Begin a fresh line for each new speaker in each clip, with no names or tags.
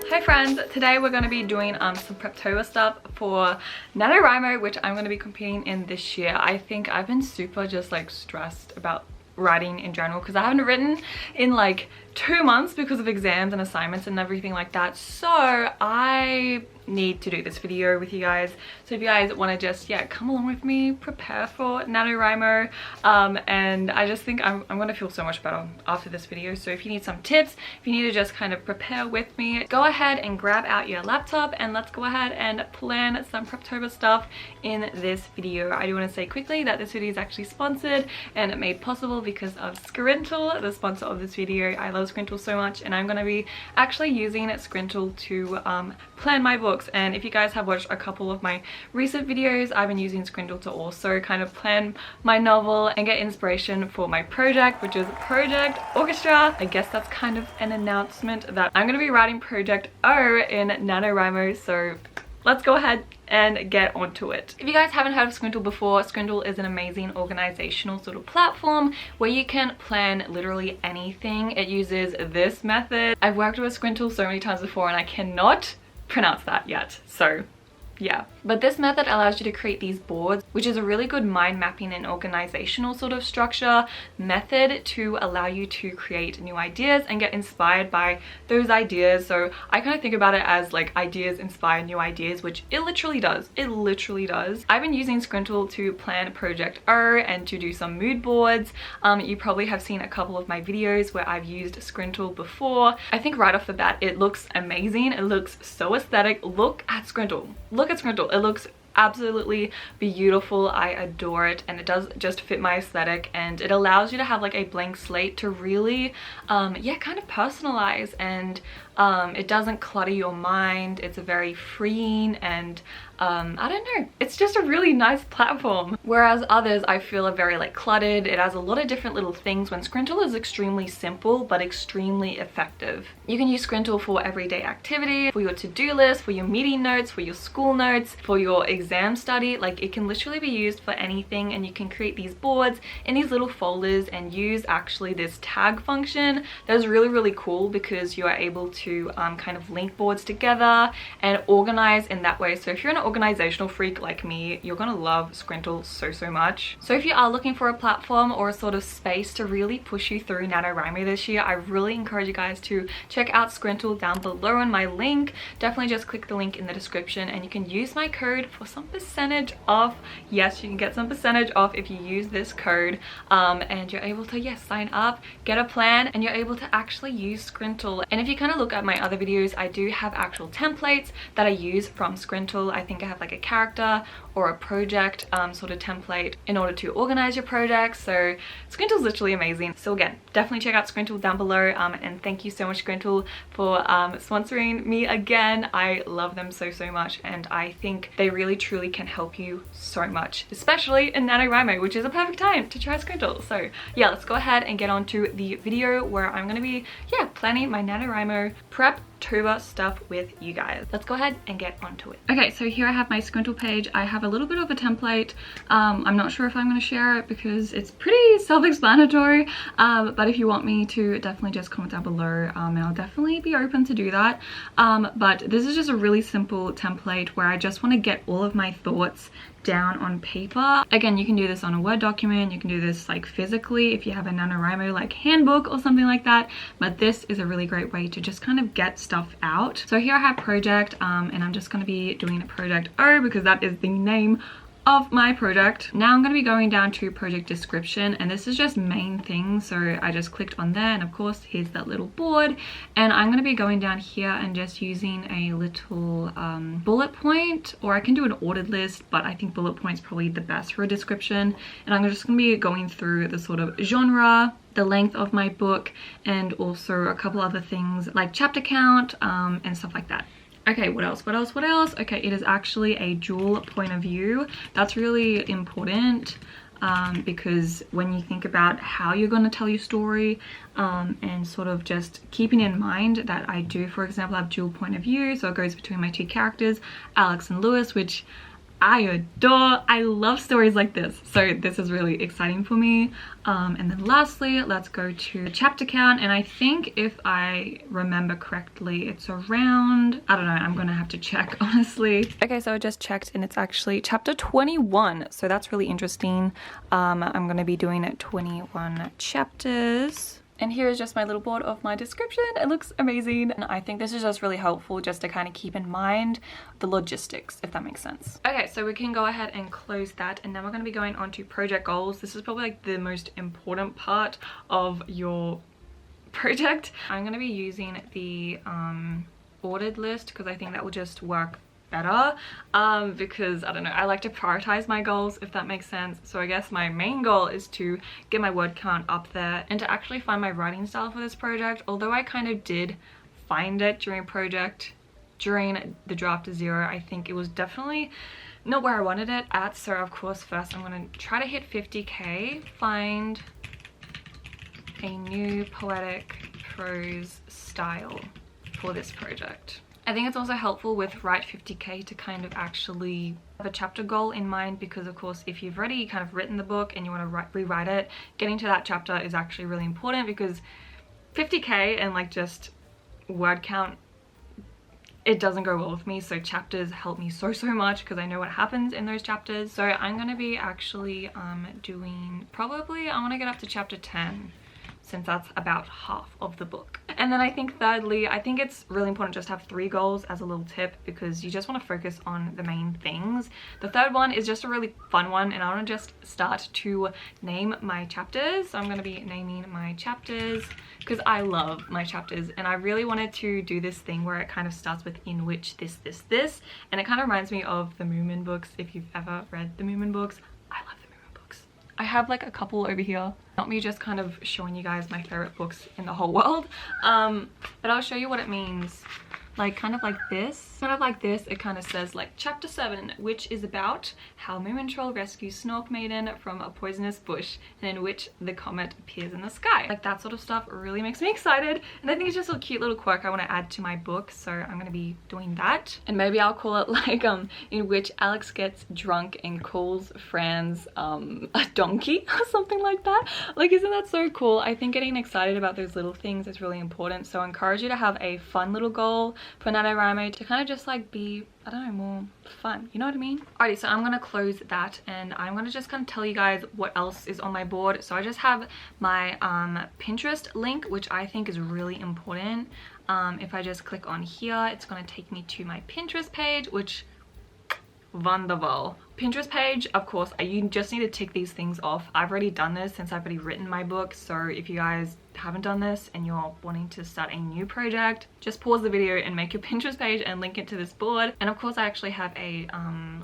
Hi friends, today we're going to be doing some preptober stuff for NaNoWriMo, which I'm going to be competing in this year. I think I've been super just like stressed about writing in general because I haven't written in like 2 months because of exams and assignments and everything like that. So I need to do this video with you guys. So if you guys want to just come along with me, prepare for NaNoWriMo, and I just think I'm gonna feel so much better after this video. So if you need some tips, if you need to just kind of prepare with me, go ahead and grab out your laptop and let's go ahead and plan some preptober stuff in this video. I do want to say quickly that this video is actually sponsored and made possible because of Skrintl, the sponsor of this video. I love Skrintl so much, and I'm going to be actually using Skrintl to plan my books. And if you guys have watched a couple of my recent videos, I've been using Skrintl to also kind of plan my novel and get inspiration for my project, which is Project Orchestra. I guess that's kind of an announcement that I'm going to be writing Project O in NaNoWriMo, so let's go ahead and get onto it. If you guys haven't heard of Skrintl before, Skrintl is an amazing organizational sort of platform where you can plan literally anything. It uses this method. I've worked with Skrintl so many times before and I cannot pronounce that yet, so yeah. But this method allows you to create these boards, which is a really good mind mapping and organizational sort of structure method to allow you to create new ideas and get inspired by those ideas. So I kind of think about it as like ideas inspire new ideas, which it literally does. It literally does. I've been using Skrintl to plan Project O and to do some mood boards. You probably have seen a couple of my videos where I've used Skrintl before. I think right off the bat, it looks amazing. It looks so aesthetic. Look at Skrintl. Look at Skrintl. It looks absolutely beautiful. I adore it, and it does just fit my aesthetic, and it allows you to have like a blank slate to really kind of personalize, and it doesn't clutter your mind. It's a very freeing and I don't know, it's just a really nice platform. Whereas others I feel are very like cluttered. It has a lot of different little things, when Skrintl is extremely simple but extremely effective. You can use Skrintl for everyday activity, for your to-do list, for your meeting notes, for your school notes, for your exam study. Like, it can literally be used for anything, and you can create these boards in these little folders and use actually this tag function that is really, really cool because you are able to kind of link boards together and organize in that way. So if you're an organizational freak like me, you're gonna love Skrintl so much. So if you are looking for a platform or a sort of space to really push you through NaNoWriMo this year, I really encourage you guys to check out Skrintl down below in my link. Definitely just click the link in the description and you can use my code for some percentage off. Yes, you can get some percentage off if you use this code, and you're able to sign up, get a plan, and you're able to actually use Skrintl. And if you kind of look at my other videos, I do have actual templates that I use from Skrintl. I think I have like a character or a project sort of template in order to organize your projects. So Skrintl is literally amazing. So again, definitely check out Skrintl down below, and thank you so much Skrintl for sponsoring me again. I love them so much, and I think they really truly can help you so much, especially in NaNoWriMo, which is a perfect time to try Skrintl. So yeah, let's go ahead and get on to the video where I'm gonna be planning my NaNoWriMo preptober stuff with you guys. Let's go ahead and get onto it. Okay, so here I have my Skrintl page. I have a little bit of a template. I'm not sure if I'm going to share it because it's pretty self-explanatory, but if you want me to, definitely just comment down below, and I'll definitely be open to do that. But this is just a really simple template where I just want to get all of my thoughts down on paper. Again, you can do this on a Word document, you can do this like physically if you have a NaNoWriMo like handbook or something like that, but this is a really great way to just kind of get stuff out. So here I have project, and I'm just going to be doing a Project O because that is the name of my project. Now I'm going to be going down to project description, and this is just main things. So I just clicked on there, and of course here's that little board, and I'm going to be going down here and just using a little bullet point, or I can do an ordered list, but I think bullet point's probably the best for a description. And I'm just going to be going through the sort of genre, the length of my book, and also a couple other things like chapter count and stuff like that. Okay, what else? Okay, it is actually a dual point of view. That's really important because when you think about how you're going to tell your story, and sort of just keeping in mind that I do, for example, have dual point of view. So it goes between my two characters, Alex and Lewis, which I love stories like this, so this is really exciting for me. And then lastly, let's go to chapter count, and I think if I remember correctly, it's around, I don't know, I'm gonna have to check honestly. Okay, so I just checked and it's actually chapter 21, so that's really interesting. I'm gonna be doing 21 chapters. And here is just my little board of my description. It looks amazing. And I think this is just really helpful just to kind of keep in mind the logistics, if that makes sense. Okay, so we can go ahead and close that. And then we're going to be going on to project goals. This is probably like the most important part of your project. I'm going to be using the ordered list because I think that will just work better, because I don't know, I like to prioritize my goals, if that makes sense. So I guess my main goal is to get my word count up there and to actually find my writing style for this project. Although I kind of did find it during the draft of 0, I think it was definitely not where I wanted it at. So of course first I'm going to try to hit 50k, find a new poetic prose style for this project. I think it's also helpful with Write 50k to kind of actually have a chapter goal in mind, because of course if you've already kind of written the book and you want to rewrite it, getting to that chapter is actually really important, because 50k and like just word count, it doesn't go well with me. So chapters help me so much because I know what happens in those chapters. So I'm going to be actually doing, probably I want to get up to chapter 10, since that's about half of the book. And then I think thirdly, I think it's really important just to have 3 goals as a little tip, because you just want to focus on the main things. The third one is just a really fun one, and I want to just start to name my chapters. So I'm going to be naming my chapters because I love my chapters, and I really wanted to do this thing where it kind of starts with in which this, and it kind of reminds me of the Moomin books. If you've ever read the Moomin books, I love the Moomin books. I have like a couple over here. Not me just kind of showing you guys my favorite books in the whole world, but I'll show you what it means. Like kind of like this, it kind of says like chapter 7, which is about how Moomin Troll rescues Snork Maiden from a poisonous bush, and in which the comet appears in the sky. Like that sort of stuff really makes me excited, and I think it's just a cute little quirk I want to add to my book. So I'm going to be doing that, and maybe I'll call it like in which Alex gets drunk and calls Franz a donkey or something like that. Like, isn't that so cool? I think getting excited about those little things is really important. So I encourage you to have a fun little goal for NaNoWriMo to kind of just like be, I don't know, more fun, you know what I mean? Alrighty, so I'm gonna close that, and I'm gonna just kind of tell you guys what else is on my board. So I just have my Pinterest link, which I think is really important. If I just click on here, it's gonna take me to my Pinterest page, which wonderful. Pinterest page, of course, you just need to tick these things off. I've already done this since I've already written my book. So if you guys haven't done this and you're wanting to start a new project, just pause the video and make your Pinterest page and link it to this board. And of course I actually have a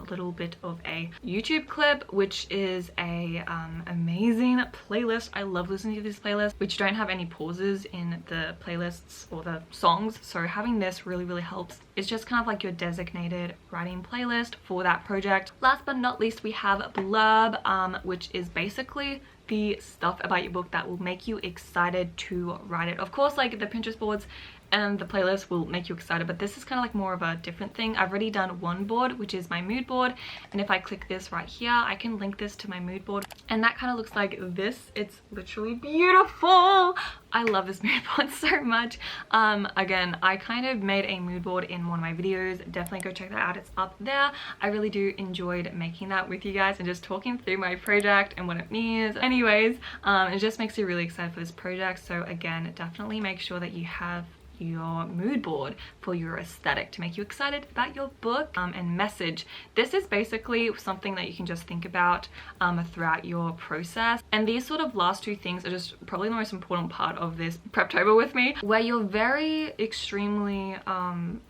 little bit of a YouTube clip, which is a amazing playlist. I love listening to this playlist, which don't have any pauses in the playlists or the songs. So having this really helps. It's just kind of like your designated writing playlist for that project. Last but not least, we have Blurb, which is basically the stuff about your book that will make you excited to write it. Of course, like the Pinterest boards and the playlist will make you excited, but this is kind of like more of a different thing. I've already done one board, which is my mood board, and if I click this right here, I can link this to my mood board, and that kind of looks like this. It's literally beautiful. I love this mood board so much. Again, I kind of made a mood board in one of my videos. Definitely go check that out. It's up there. I really do enjoyed making that with you guys and just talking through my project and what it means. Anyways, it just makes you really excited for this project. So again, definitely make sure that you have your mood board for your aesthetic to make you excited about your book and message. This is basically something that you can just think about throughout your process, and these sort of last 2 things are just probably the most important part of this Preptober with me, where you're very extremely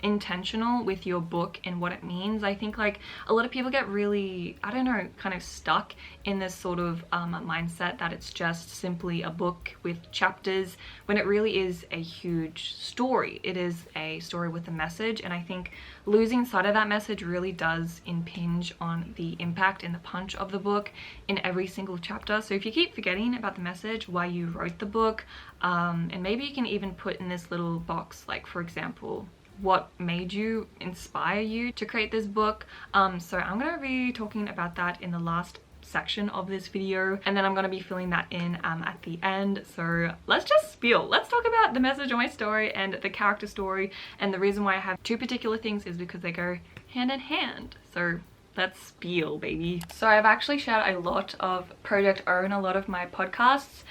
intentional with your book and what it means. I think like a lot of people get really, I don't know, kind of stuck in this sort of mindset that it's just simply a book with chapters, when it really is a huge story. It is a story with a message, and I think losing sight of that message really does impinge on the impact and the punch of the book in every single chapter. So if you keep forgetting about the message, why you wrote the book, and maybe you can even put in this little box, like for example what made you, inspire you to create this book. So I'm gonna be talking about that in the last section of this video, and then I'm going to be filling that in at the end. So let's just spiel. Let's talk about the message of my story and the character story. And the reason why I have two particular things is because they go hand in hand. So let's spiel, baby. So I've actually shared a lot of Project O in a lot of my podcasts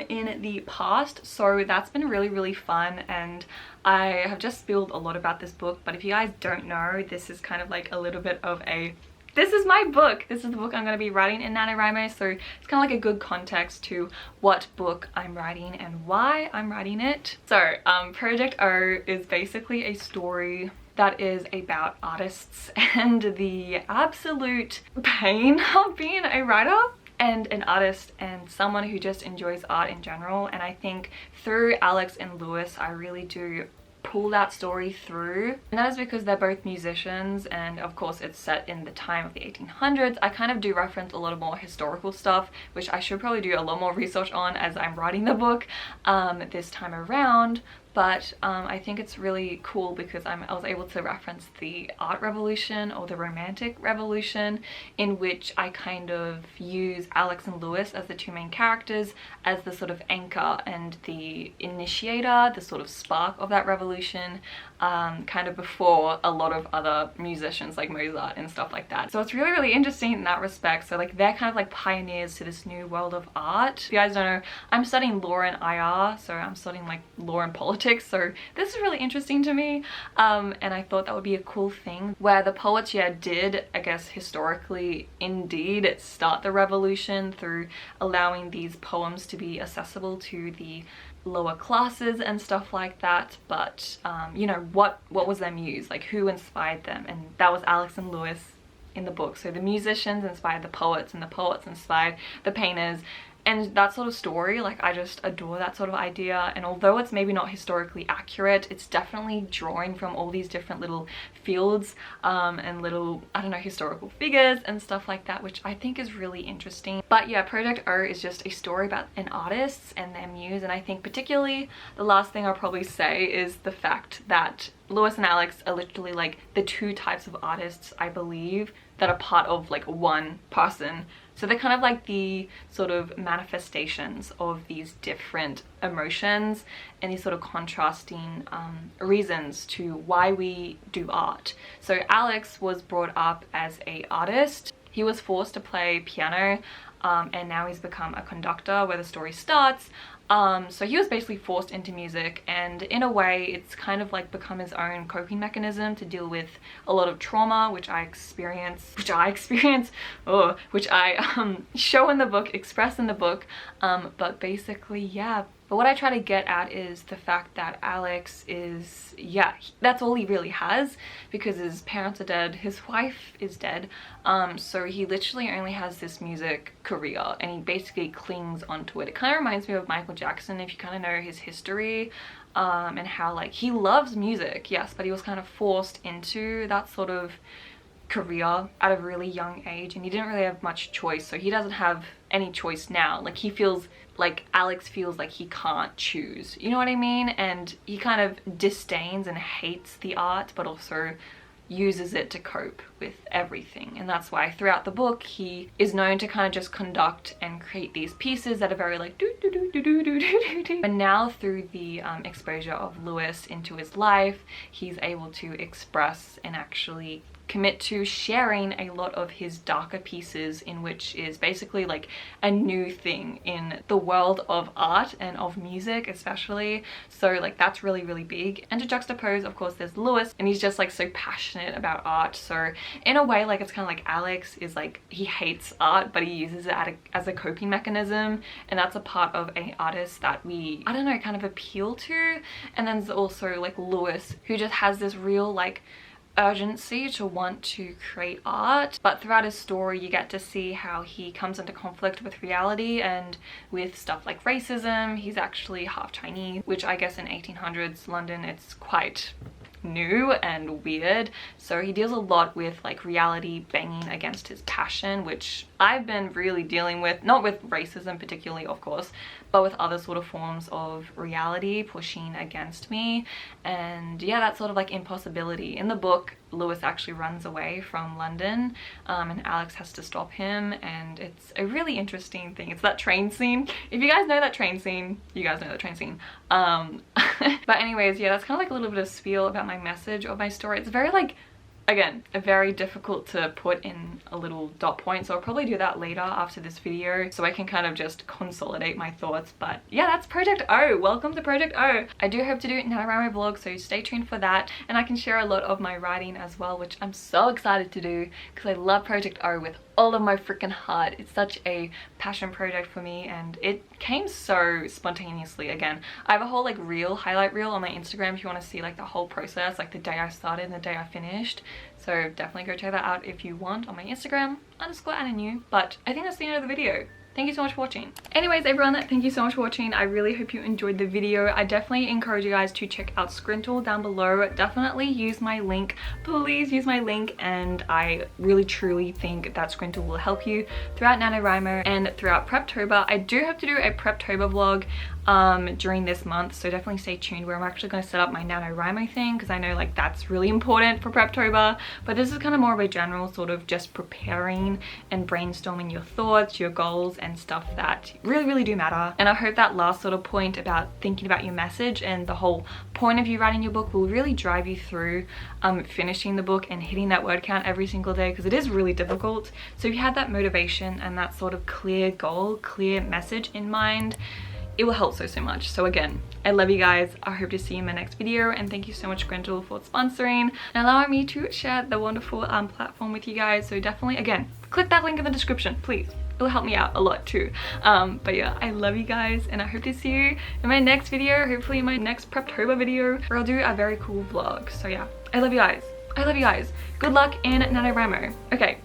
in the past, so that's been really fun, and I have just spilled a lot about this book. But if you guys don't know, this is kind of like a little bit of a, this is my book. This is the book I'm going to be writing in NaNoWriMo, so it's kind of like a good context to what book I'm writing and why I'm writing it. So Project O is basically a story that is about artists and the absolute pain of being a writer and an artist and someone who just enjoys art in general. And I think through Alex and Lewis, I really do pull that story through, and that is because they're both musicians, and of course it's set in the time of the 1800s. I kind of do reference a lot of more historical stuff, which I should probably do a lot more research on as I'm writing the book this time around. But I think it's really cool because I was able to reference the art revolution or the romantic revolution, in which I kind of use Alex and Lewis as the two main characters as the sort of anchor and the initiator, the sort of spark of that revolution, kind of before a lot of other musicians like Mozart and stuff like that. So it's really interesting in that respect. So like they're kind of like pioneers to this new world of art. If you guys don't know, I'm studying law and IR, so I'm studying like law and politics. So this is really interesting to me, and I thought that would be a cool thing where the poets did, I guess historically indeed, start the revolution through allowing these poems to be accessible to the lower classes and stuff like that. But you know, what was their muse, like who inspired them? And that was Alex and Lewis in the book. So the musicians inspired the poets, and the poets inspired the painters. And that sort of story, like I just adore that sort of idea. And although it's maybe not historically accurate, it's definitely drawing from all these different little fields and little, I don't know, historical figures and stuff like that, which I think is really interesting. But yeah, Project O is just a story about an artist and their muse. And I think particularly the last thing I'll probably say is the fact that Lewis and Alex are literally like the two types of artists, I believe, that are part of like one person. So they're kind of like the sort of manifestations of these different emotions and these sort of contrasting reasons to why we do art. So Alex was brought up as an artist. He was forced to play piano, and now he's become a conductor where the story starts. So he was basically forced into music, and in a way it's kind of like become his own coping mechanism to deal with a lot of trauma, which I show in the book, express in the book. But basically, yeah. But what I try to get at is the fact that Alex is, that's all he really has, because his parents are dead, his wife is dead, so he literally only has this music career, and he basically clings onto it. It kind of reminds me of Michael Jackson, if you kind of know his history, and how like he loves music, yes, but he was kind of forced into that sort of career at a really young age, and he didn't really have much choice. So he doesn't have any choice now. Like he feels like, Alex feels like he can't choose, you know what I mean? And he kind of disdains and hates the art, but also uses it to cope with everything. And that's why throughout the book he is known to kind of just conduct and create these pieces that are very like do do do do do do do do. And now through the exposure of Lewis into his life, he's able to express and actually commit to sharing a lot of his darker pieces, in which is basically like a new thing in the world of art and of music especially. So like that's really big. And to juxtapose, of course, there's Lewis, and he's just like so passionate about art. So in a way, like it's kind of like Alex is like, he hates art, but he uses it as a coping mechanism, and that's a part of an artist that we, I don't know, kind of appeal to. And then there's also like Lewis, who just has this real like urgency to want to create art. But throughout his story you get to see how he comes into conflict with reality and with stuff like racism. He's actually half Chinese, which I guess in 1800s London it's quite new and weird. So he deals a lot with like reality banging against his passion, which I've been really dealing with, not with racism particularly of course, but with other sort of forms of reality pushing against me. And yeah, that sort of like impossibility. In the book, Lewis actually runs away from London, and Alex has to stop him, and it's a really interesting thing. It's that train scene. If you guys know that train scene, you guys know that train scene. But anyways, yeah, that's kind of like a little bit of spiel about my message of my story. It's very like, again, very difficult to put in a little dot point, so I'll probably do that later after this video so I can kind of just consolidate my thoughts. But yeah, that's Project O. Welcome to Project O. I do hope to do NaNoWriMo vlog, so stay tuned for that, and I can share a lot of my writing as well, which I'm so excited to do because I love Project O with all of my freaking heart. It's such a passion project for me, and it came so spontaneously. Again, I have a whole like highlight reel on my Instagram if you want to see like the whole process, like the day I started and the day I finished. So definitely go check that out if you want on my Instagram _AnnaNew. But I think that's the end of the video. Thank you so much for watching. Anyways, everyone, thank you so much for watching. I really hope you enjoyed the video. I definitely encourage you guys to check out Scrintl down below. Definitely use my link. Please use my link. And I really truly think that Scrintl will help you throughout NaNoWriMo and throughout Preptober. I do have to do a Preptober vlog during this month, so definitely stay tuned where I'm actually going to set up my NaNoWriMo thing, because I know like that's really important for Preptober. But this is kind of more of a general sort of just preparing and brainstorming your thoughts, your goals, and stuff that really do matter. And I hope that last sort of point about thinking about your message and the whole point of you writing your book will really drive you through finishing the book and hitting that word count every single day, because it is really difficult. So if you had that motivation and that sort of clear goal, clear message in mind, it will help so much. So again, I love you guys. I hope to see you in my next video, and thank you so much Scrintl for sponsoring and allowing me to share the wonderful platform with you guys. So definitely, again, click that link in the description, please. It'll help me out a lot too. But yeah, I love you guys, and I hope to see you in my next video, hopefully in my next Preptober video, where I'll do a very cool vlog. So yeah, I love you guys. I love you guys. Good luck in NaNoWriMo. Okay.